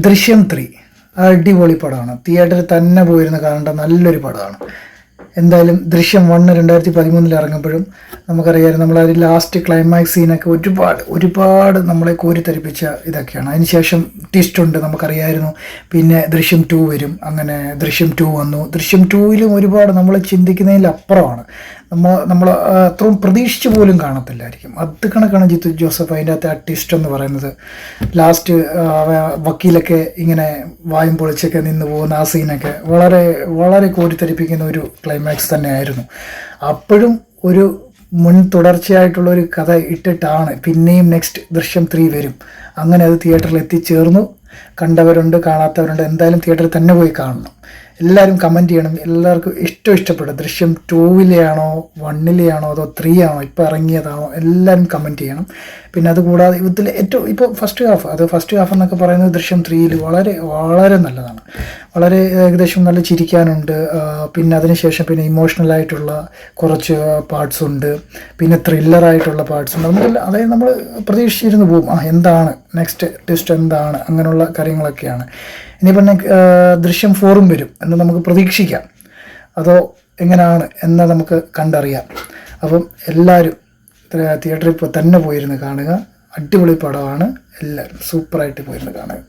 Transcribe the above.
ദൃശ്യം 3 അടിപൊളി പടമാണ്. തിയേറ്ററിൽ തന്നെ പോയിരുന്ന് കാണേണ്ട നല്ലൊരു പടമാണ്. എന്തായാലും ദൃശ്യം 1 2013 ഇറങ്ങുമ്പോഴും നമുക്കറിയാം, നമ്മളൊരു ലാസ്റ്റ് ക്ലൈമാക്സ് സീനൊക്കെ ഒരുപാട് നമ്മളെ കോരിത്തരിപ്പിച്ച ഇതൊക്കെയാണ്. അതിനുശേഷം ട്വിസ്റ്റ് ഉണ്ട്, നമുക്കറിയായിരുന്നു. പിന്നെ ദൃശ്യം 2 വരും, അങ്ങനെ ദൃശ്യം 2 വന്നു. ദൃശ്യം 2-ലും ഒരുപാട് നമ്മൾ ചിന്തിക്കുന്നതിലപ്പുറമാണ്. നമ്മൾ അത്രയും പ്രതീക്ഷിച്ച് പോലും കാണത്തില്ലായിരിക്കും. അത് കണക്കാണ് ജിത്തു ജോസഫ് അതിൻ്റെ അകത്ത് ആ ട്വിസ്റ്റ് എന്ന് പറയുന്നത്. ലാസ്റ്റ് വക്കീലൊക്കെ ഇങ്ങനെ വായും പൊളിച്ചൊക്കെ നിന്ന് പോകുന്ന ആ സീനൊക്കെ വളരെ വളരെ കോരിത്തരിപ്പിക്കുന്ന ഒരു ക്ലൈമാക്സ് തന്നെയായിരുന്നു. അപ്പോഴും ഒരു തുടർച്ചയായിട്ടുള്ള ഒരു കഥ ഇട്ടിട്ടാണ് പിന്നെയും നെക്സ്റ്റ് ദൃശ്യം 3 വരും. അങ്ങനെ അത് തിയേറ്ററിൽ എത്തിച്ചേർന്നു. കണ്ടവരുണ്ട്, കാണാത്തവരുണ്ട്. എന്തായാലും തിയേറ്ററിൽ തന്നെ പോയി കാണണം. എല്ലാവരും കമൻറ്റ് ചെയ്യണം. എല്ലാവർക്കും ഇഷ്ടപ്പെടും. ദൃശ്യം 2-ലെയാണോ 1-ലെയാണോ അതോ 3 ആണോ ഇപ്പോൾ ഇറങ്ങിയതാണോ, എല്ലാവരും കമൻറ്റ് ചെയ്യണം. പിന്നെ അതുകൂടാതെ ഇതിൽ ഏറ്റവും ഇപ്പോൾ ഫസ്റ്റ് ഹാഫ് എന്നൊക്കെ പറയുന്നത് ദൃശ്യം 3-ൽ വളരെ വളരെ നല്ലതാണ്. വളരെ ഏകദേശം നല്ല ചിരിക്കാനുണ്ട്. പിന്നെ അതിനുശേഷം പിന്നെ ഇമോഷണലായിട്ടുള്ള കുറച്ച് പാർട്സ് ഉണ്ട്. പിന്നെ ത്രില്ലറായിട്ടുള്ള പാർട്സ് ഉണ്ട്. നമുക്കെല്ലാം അതായത് നമ്മൾ പ്രതീക്ഷിച്ചിരുന്ന് പോകും, എന്താണ് നെക്സ്റ്റ് ട്വിസ്റ്റ്, എന്താണ്, അങ്ങനെയുള്ള കാര്യങ്ങളൊക്കെയാണ്. ഇനിയിപ്പോൾ ദൃശ്യം 4-ഉം വരും എന്ന് നമുക്ക് പ്രതീക്ഷിക്കാം. അതോ എങ്ങനെയാണ് എന്ന് നമുക്ക് കണ്ടറിയാം. അപ്പം എല്ലാവരും തിയേറ്ററിൽ തന്നെ പോയിരുന്ന് കാണുക. അടിപൊളി പടമാണ്. എല്ലാവരും സൂപ്പറായിട്ട് പോയിരുന്ന് കാണുക.